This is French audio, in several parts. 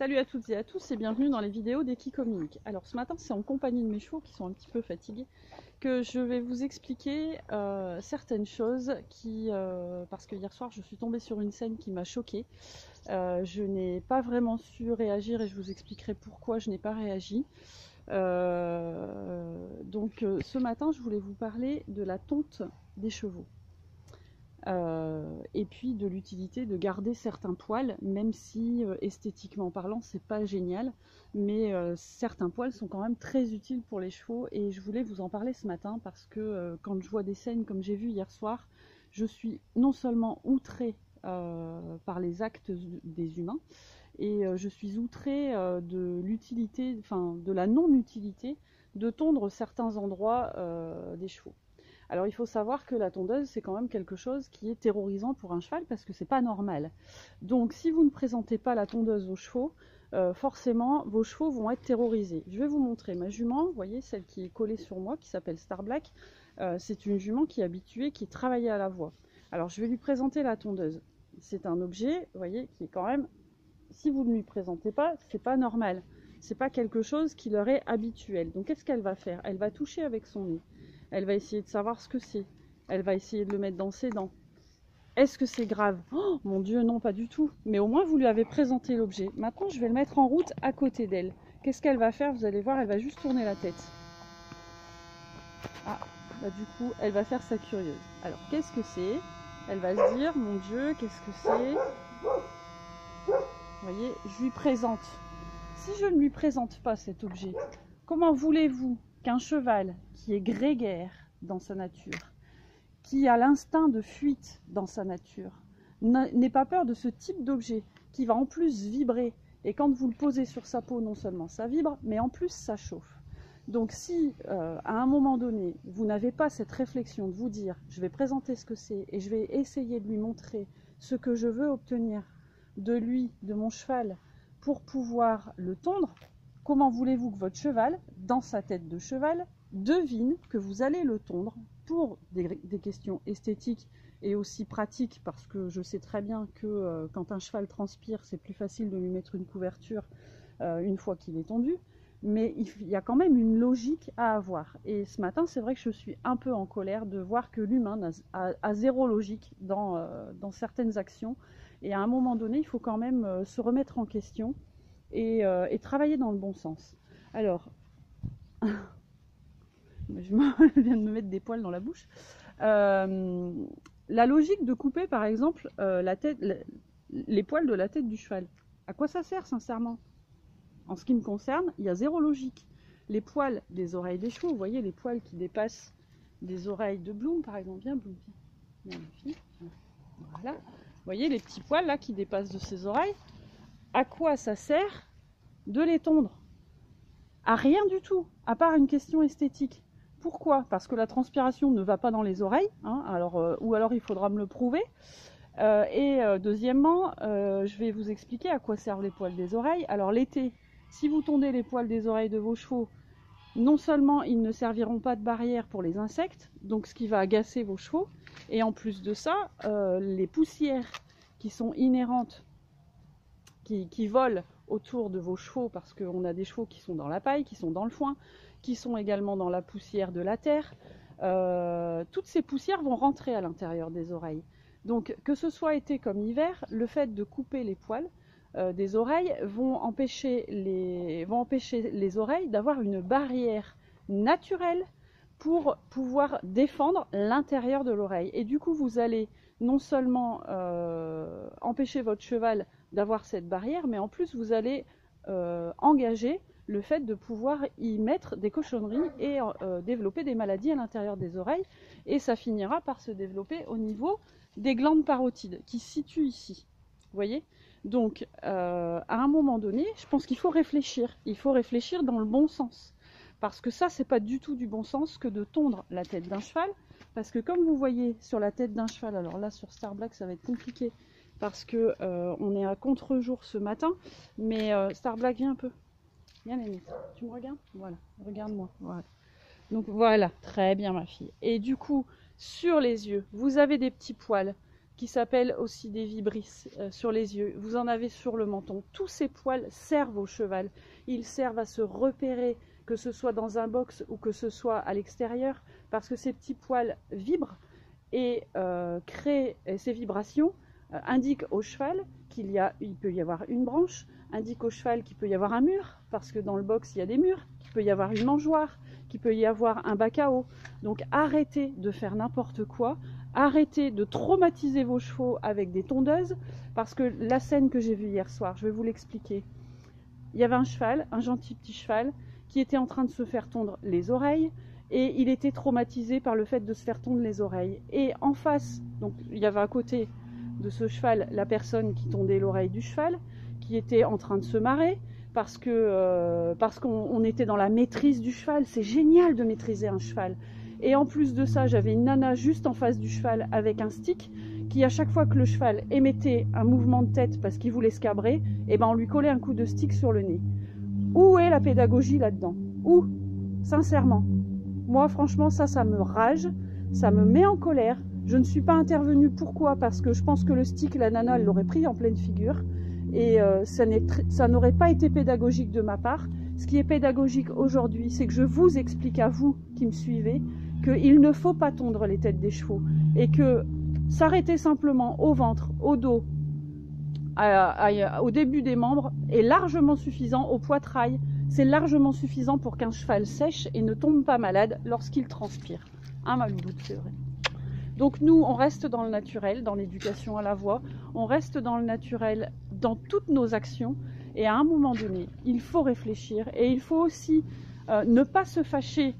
Salut à toutes et à tous et bienvenue dans les vidéos des qui communiquent. Alors ce matin c'est en compagnie de mes chevaux qui sont un petit peu fatigués que je vais vous expliquer certaines choses parce que hier soir je suis tombée sur une scène qui m'a choquée. Je n'ai pas vraiment su réagir et je vous expliquerai pourquoi je n'ai pas réagi. Ce matin je voulais vous parler de la tonte des chevaux. Et puis de l'utilité de garder certains poils, même si esthétiquement parlant c'est pas génial, mais certains poils sont quand même très utiles pour les chevaux et je voulais vous en parler ce matin parce que quand je vois des scènes comme j'ai vu hier soir, je suis non seulement outrée par les actes des humains et je suis outrée de l'utilité, enfin de la non-utilité de tondre certains endroits des chevaux. Alors il faut savoir que la tondeuse c'est quand même quelque chose qui est terrorisant pour un cheval parce que c'est pas normal. Donc si vous ne présentez pas la tondeuse aux chevaux, forcément vos chevaux vont être terrorisés. Je vais vous montrer ma jument, vous voyez celle qui est collée sur moi qui s'appelle Star Black. C'est une jument qui est habituée, qui travaille à la voix. Alors je vais lui présenter la tondeuse. C'est un objet, vous voyez, qui est quand même, si vous ne lui présentez pas, c'est pas normal. C'est pas quelque chose qui leur est habituel. Donc qu'est-ce qu'elle va faire? Elle va toucher avec son nez. Elle va essayer de savoir ce que c'est. Elle va essayer de le mettre dans ses dents. Est-ce que c'est grave? Oh mon Dieu, non, pas du tout. Mais au moins, vous lui avez présenté l'objet. Maintenant, je vais le mettre en route à côté d'elle. Qu'est-ce qu'elle va faire? Vous allez voir, elle va juste tourner la tête. Ah, bah du coup, elle va faire sa curieuse. Alors, qu'est-ce que c'est? Elle va se dire, mon Dieu, qu'est-ce que c'est? Vous voyez, je lui présente. Si je ne lui présente pas cet objet, comment voulez-vous qu'un cheval qui est grégaire dans sa nature, qui a l'instinct de fuite dans sa nature, n'ait pas peur de ce type d'objet, qui va en plus vibrer, et quand vous le posez sur sa peau, non seulement ça vibre, mais en plus ça chauffe. Donc si à un moment donné, vous n'avez pas cette réflexion de vous dire, je vais présenter ce que c'est, et je vais essayer de lui montrer ce que je veux obtenir de lui, de mon cheval, pour pouvoir le tondre, comment voulez-vous que votre cheval, dans sa tête de cheval, devine que vous allez le tondre pour des questions esthétiques et aussi pratiques, parce que je sais très bien que quand un cheval transpire, c'est plus facile de lui mettre une couverture une fois qu'il est tondu, mais il y a quand même une logique à avoir. Et ce matin, c'est vrai que je suis un peu en colère de voir que l'humain a zéro logique dans certaines actions, et à un moment donné, il faut quand même se remettre en question et travailler dans le bon sens. Alors, je viens de me mettre des poils dans la bouche. La logique de couper, par exemple, les poils de la tête du cheval. À quoi ça sert, sincèrement? En ce qui me concerne, il y a zéro logique. Les poils des oreilles des chevaux, vous voyez, les poils qui dépassent des oreilles de Bloom, par exemple. Bien, Bloom. Bien, ma fille. Voilà. Vous voyez les petits poils là qui dépassent de ses oreilles. À quoi ça sert de les tondre? À rien du tout, à part une question esthétique. Pourquoi? Parce que la transpiration ne va pas dans les oreilles, hein, ou alors il faudra me le prouver. Deuxièmement, je vais vous expliquer à quoi servent les poils des oreilles. Alors l'été, si vous tondez les poils des oreilles de vos chevaux, non seulement ils ne serviront pas de barrière pour les insectes, donc ce qui va agacer vos chevaux, et en plus de ça, les poussières qui sont inhérentes, qui volent autour de vos chevaux, parce qu'on a des chevaux qui sont dans la paille, qui sont dans le foin, qui sont également dans la poussière de la terre, toutes ces poussières vont rentrer à l'intérieur des oreilles. Donc que ce soit été comme hiver, le fait de couper les poils des oreilles vont empêcher les oreilles d'avoir une barrière naturelle pour pouvoir défendre l'intérieur de l'oreille. Et du coup, vous allez non seulement empêcher votre cheval d'avoir cette barrière, mais en plus, vous allez engager le fait de pouvoir y mettre des cochonneries et développer des maladies à l'intérieur des oreilles. Et ça finira par se développer au niveau des glandes parotides qui se situent ici. Vous voyez? Donc, à un moment donné, je pense qu'il faut réfléchir. Il faut réfléchir dans le bon sens. Parce que ça, c'est pas du tout du bon sens que de tondre la tête d'un cheval. Parce que comme vous voyez sur la tête d'un cheval, alors là sur Star Black, ça va être compliqué. Parce que on est à contre-jour ce matin. Mais Star Black, viens un peu. Viens Lénette, tu me regardes? Voilà, regarde-moi. Voilà. Donc voilà, très bien ma fille. Et du coup, sur les yeux, vous avez des petits poils qui s'appellent aussi des vibrisses sur les yeux. Vous en avez sur le menton. Tous ces poils servent au cheval. Ils servent à se repérer, que ce soit dans un box ou que ce soit à l'extérieur, parce que ces petits poils vibrent et créent ces vibrations, indiquent au cheval il peut y avoir une branche, indiquent au cheval qu'il peut y avoir un mur, parce que dans le box il y a des murs, qu'il peut y avoir une mangeoire, qu'il peut y avoir un bac à eau. Donc arrêtez de faire n'importe quoi. Arrêtez de traumatiser vos chevaux avec des tondeuses, parce que la scène que j'ai vue hier soir, je vais vous l'expliquer. Il y avait un cheval, un gentil petit cheval, qui était en train de se faire tondre les oreilles, et il était traumatisé par le fait de se faire tondre les oreilles. Et en face, donc il y avait à côté de ce cheval la personne qui tondait l'oreille du cheval, qui était en train de se marrer, parce qu'on était dans la maîtrise du cheval. C'est génial de maîtriser un cheval. Et en plus de ça, j'avais une nana juste en face du cheval avec un stick qui, à chaque fois que le cheval émettait un mouvement de tête parce qu'il voulait se cabrer, eh ben on lui collait un coup de stick sur le nez. Où est la pédagogie là-dedans? Où? Sincèrement. Moi, franchement, ça me rage, ça me met en colère. Je ne suis pas intervenue. Pourquoi? Parce que je pense que le stick, la nana, elle l'aurait pris en pleine figure. Et ça n'aurait pas été pédagogique de ma part. Ce qui est pédagogique aujourd'hui, c'est que je vous explique à vous qui me suivez qu'il ne faut pas tondre les têtes des chevaux et que s'arrêter simplement au ventre, au dos, au début des membres est largement suffisant, au poitrail, c'est largement suffisant pour qu'un cheval sèche et ne tombe pas malade lorsqu'il transpire. Hein, ma louloute, c'est vrai. Donc nous, on reste dans le naturel, dans l'éducation à la voix, on reste dans le naturel dans toutes nos actions, et à un moment donné, il faut réfléchir, et il faut aussi ne pas se fâcher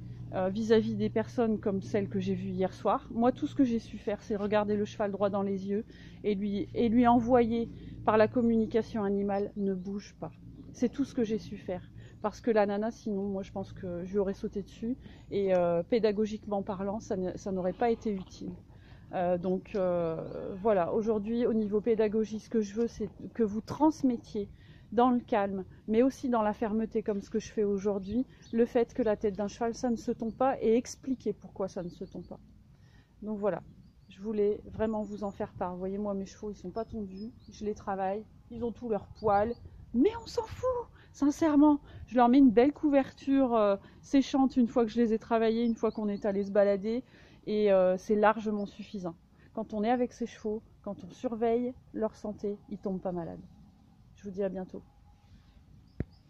vis-à-vis des personnes comme celles que j'ai vues hier soir. Moi, tout ce que j'ai su faire, c'est regarder le cheval droit dans les yeux et lui envoyer par la communication animale, ne bouge pas. C'est tout ce que j'ai su faire. Parce que la nana, sinon, moi, je pense que je lui aurais sauté dessus. Et pédagogiquement parlant, ça n'aurait pas été utile. Voilà, aujourd'hui, au niveau pédagogie, ce que je veux, c'est que vous transmettiez dans le calme, mais aussi dans la fermeté, comme ce que je fais aujourd'hui, le fait que la tête d'un cheval, ça ne se tombe pas, et expliquer pourquoi ça ne se tombe pas. Donc voilà, je voulais vraiment vous en faire part. Vous voyez, moi, mes chevaux, ils sont pas tondus, je les travaille, ils ont tous leurs poils, mais on s'en fout, sincèrement. Je leur mets une belle couverture séchante une fois que je les ai travaillés, une fois qu'on est allé se balader, et c'est largement suffisant. Quand on est avec ses chevaux, quand on surveille leur santé, ils tombent pas malades. Je vous dis à bientôt.